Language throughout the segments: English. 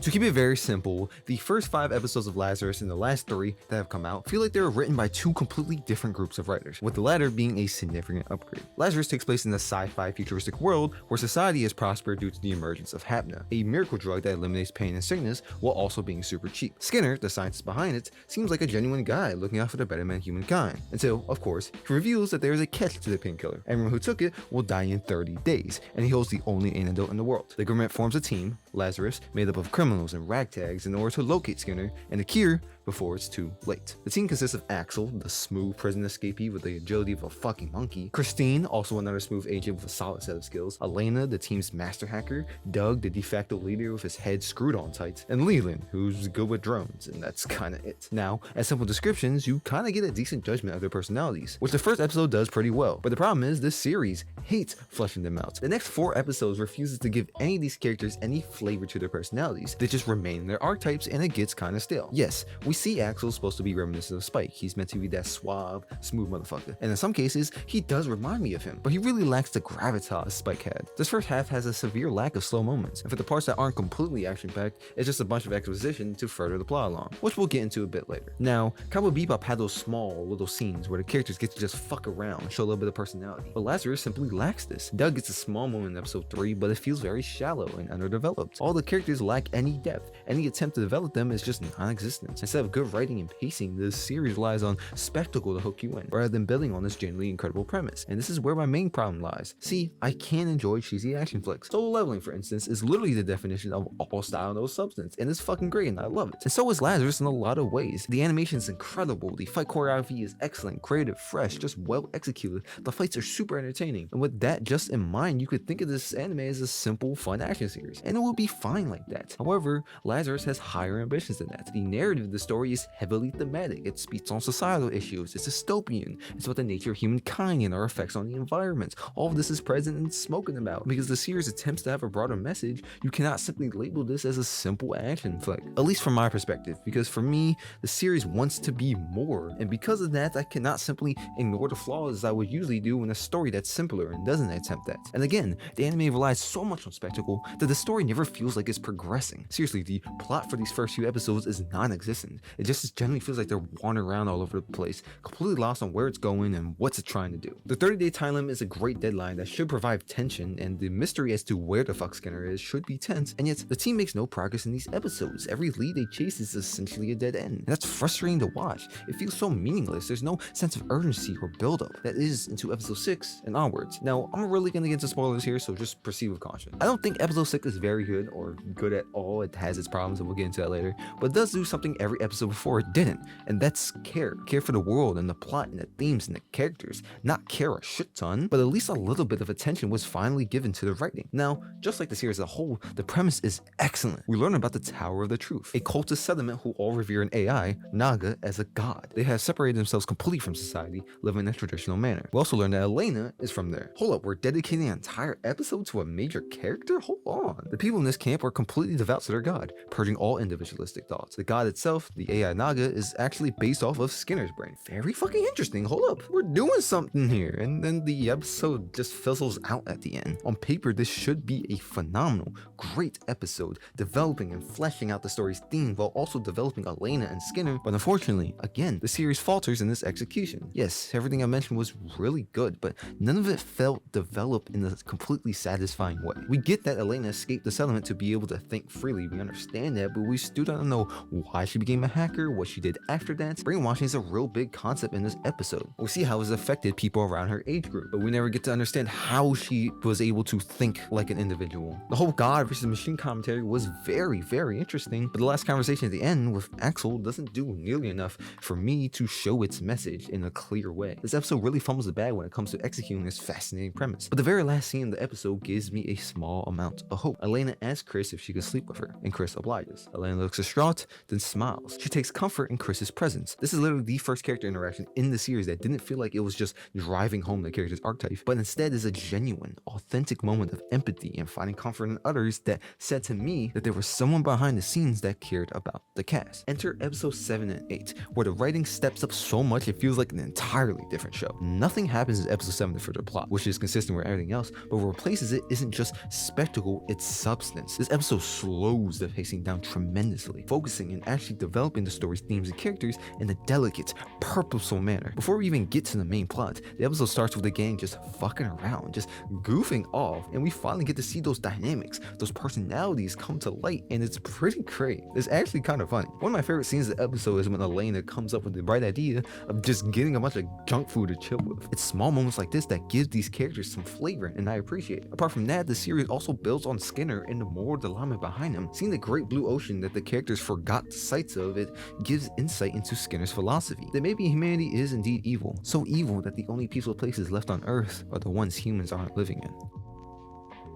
To keep it very simple, the first 5 episodes of Lazarus and the last 3 that have come out feel like they were written by 2 completely different groups of writers, with the latter being a significant upgrade. Lazarus takes place in a sci-fi futuristic world where society has prospered due to the emergence of Hapna, a miracle drug that eliminates pain and sickness while also being super cheap. Skinner, the scientist behind it, seems like a genuine guy looking out for the betterment of humankind, until, of course, he reveals that there is a catch to the painkiller. Everyone who took it will die in 30 days, and he holds the only antidote in the world. The government forms a team, Lazarus, made up of criminals and ragtags in order to locate Skinner and the cure before it's too late. The team consists of Axel, the smooth prison escapee with the agility of a fucking monkey, Christine, also another smooth agent with a solid set of skills, Elena, the team's master hacker, Doug, the de facto leader with his head screwed on tight, and Leland, who's good with drones, and that's kinda it. Now, as simple descriptions, you kinda get a decent judgment of their personalities, which the first episode does pretty well, but the problem is this series hates fleshing them out. The next 4 episodes refuses to give any of these characters any flavor to their personalities. They just remain their archetypes and it gets kinda stale. Yes, we see Axel's supposed to be reminiscent of Spike. He's meant to be that suave, smooth motherfucker. And in some cases, he does remind me of him, but he really lacks the gravitas Spike had. This first half has a severe lack of slow moments, and for the parts that aren't completely action-packed, it's just a bunch of exposition to further the plot along, which we'll get into a bit later. Now, Cowboy Bebop had those small little scenes where the characters get to just fuck around and show a little bit of personality, but Lazarus simply lacks this. Doug gets a small moment in episode 3, but it feels very shallow and underdeveloped. All the characters lack any depth. Any attempt to develop them is just non-existent. Instead of good writing and pacing, this series relies on spectacle to hook you in, rather than building on this genuinely incredible premise. And this is where my main problem lies. See, I can enjoy cheesy action flicks. Solo Leveling, for instance, is literally the definition of all style, no substance, and it's fucking great and I love it. And so is Lazarus in a lot of ways. The animation is incredible, the fight choreography is excellent, creative, fresh, just well executed. The fights are super entertaining, and with that just in mind, you could think of this anime as a simple, fun action series, and it will be fine like that. However, Lazarus has higher ambitions than that. The narrative of the story is heavily thematic. It speaks on societal issues. It's dystopian. It's about the nature of humankind and our effects on the environment. All of this is present and spoken about. Because the series attempts to have a broader message, you cannot simply label this as a simple action flick. At least from my perspective, because for me, the series wants to be more. And because of that, I cannot simply ignore the flaws as I would usually do in a story that's simpler and doesn't attempt that. And again, the anime relies so much on spectacle that the story never feels like it's progressing. Seriously, the plot for these first few episodes is non-existent. It just generally feels like they're wandering around all over the place, completely lost on where it's going and what's it trying to do. The 30-day time limit is a great deadline that should provide tension, and the mystery as to where the fuck Skinner is should be tense, and yet the team makes no progress in these episodes. Every lead they chase is essentially a dead end, and that's frustrating to watch. It feels so meaningless. There's no sense of urgency or build-up that is into episode 6 and onwards. Now, I'm really gonna get into spoilers here, so just proceed with caution. I don't think episode 6 is very good or good at all. It has its problems, and we'll get into that later, but it does do something every episode before it didn't, and that's care for the world and the plot and the themes and the characters. Not care a shit ton, but at least a little bit of attention was finally given to the writing. Now, just like the series as a whole, the premise is excellent. We learn about the Tower of the Truth, a cultist settlement who all revere an AI, Naga, as a god. They have separated themselves completely from society, living in a traditional manner. We also learn that Elena is from there. Hold up, we're dedicating an entire episode to a major character? Hold on. The people in this camp are completely devout to their god, purging all individualistic thoughts. The god itself, the AI Naga, is actually based off of Skinner's brain. Very fucking interesting. Hold up, we're doing something here. And then the episode just fizzles out at the end. On paper, this should be a phenomenal, great episode, developing and fleshing out the story's theme while also developing Elena and Skinner, but unfortunately, again, the series falters in this execution. Yes, everything I mentioned was really good, but none of it felt developed in a completely satisfying way. We get that Elena escaped the settlement to be able to think freely, we understand that, but we still don't know why she became a hacker, what she did after that. Brainwashing is a real big concept in this episode. We see how it's affected people around her age group, but we never get to understand how she was able to think like an individual. The whole God versus machine commentary was very, very interesting, but the last conversation at the end with Axel doesn't do nearly enough for me to show its message in a clear way. This episode really fumbles the bag when it comes to executing this fascinating premise, but the very last scene in the episode gives me a small amount of hope. Elena asks Chris if she can sleep with her, and Chris obliges. Elena looks distraught, then smiles. struggles. She takes comfort in Chris's presence. This is literally the first character interaction in the series that didn't feel like it was just driving home the character's archetype, but instead is a genuine, authentic moment of empathy and finding comfort in others that said to me that there was someone behind the scenes that cared about the cast. Enter episodes 7 and 8, where the writing steps up so much it feels like an entirely different show. Nothing happens in episode 7 to further plot, which is consistent with everything else, but what replaces it isn't just spectacle, it's substance. This episode slows the pacing down tremendously, focusing and actually developing the story's themes and characters in a delicate, purposeful manner. Before we even get to the main plot, the episode starts with the gang just fucking around, just goofing off, and we finally get to see those dynamics, those personalities come to light, and it's pretty great. It's actually kind of funny. One of my favorite scenes of the episode is when Elena comes up with the bright idea of just getting a bunch of junk food to chill with. It's small moments like this that give these characters some flavor, and I appreciate it. Apart from that, the series also builds on Skinner and the moral dilemma behind him. Seeing the great blue ocean that the characters forgot the sights of, it gives insight into Skinner's philosophy that maybe humanity is indeed evil, so evil that the only peaceful places left on Earth are the ones humans aren't living in.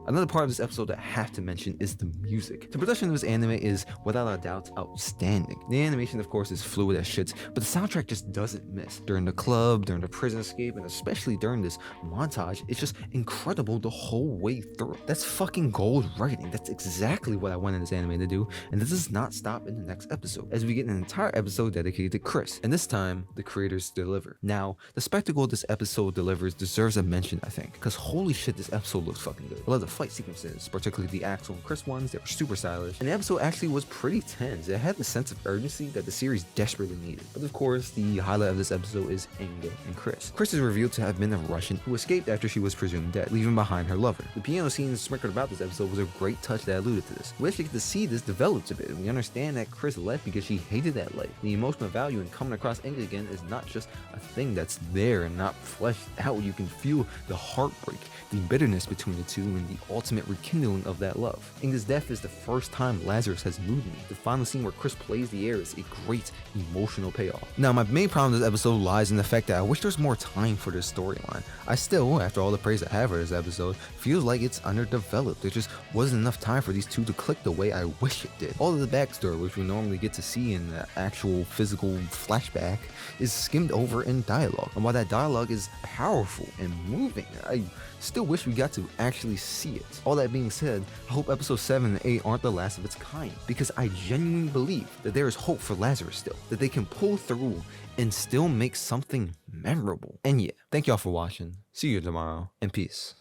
Another part of this episode that I have to mention is the music. The production of this anime is, without a doubt, outstanding. The animation, of course, is fluid as shit, but the soundtrack just doesn't miss. During the club, during the prison escape, and especially during this montage, it's just incredible the whole way through. That's fucking gold writing. That's exactly what I wanted this anime to do, and this does not stop in the next episode, as we get an entire episode dedicated to Chris, and this time, the creators deliver. Now, the spectacle this episode delivers deserves a mention, I think, because holy shit, this episode looks fucking good. I love the fight sequences, particularly the Axel and Chris ones. They were super stylish, and the episode actually was pretty tense. It had the sense of urgency that the series desperately needed. But of course, the highlight of this episode is Inga and Chris. Chris is revealed to have been a Russian who escaped after she was presumed dead, leaving behind her lover. The piano scenes sprinkled about this episode was a great touch that alluded to this. We actually get to see this developed a bit, and we understand that Chris left because she hated that life. The emotional value in coming across Inga again is not just a thing that's there and not fleshed out. You can feel the heartbreak, the bitterness between the two, and the ultimate rekindling of that love. Inga's death is the first time Lazarus has moved me. The final scene where Chris plays the air is a great emotional payoff. Now, my main problem with this episode lies in the fact that I wish there was more time for this storyline. I still, after all the praise I have for this episode, feels like it's underdeveloped. There just wasn't enough time for these two to click the way I wish it did. All of the backstory, which we normally get to see in the actual physical flashback, is skimmed over in dialogue. And while that dialogue is powerful and moving, I still wish we got to actually see it. All that being said, I hope episodes 7 and 8 aren't the last of its kind, because I genuinely believe that there is hope for Lazarus still, that they can pull through and still make something memorable. And yeah, thank y'all for watching. See you tomorrow, and peace.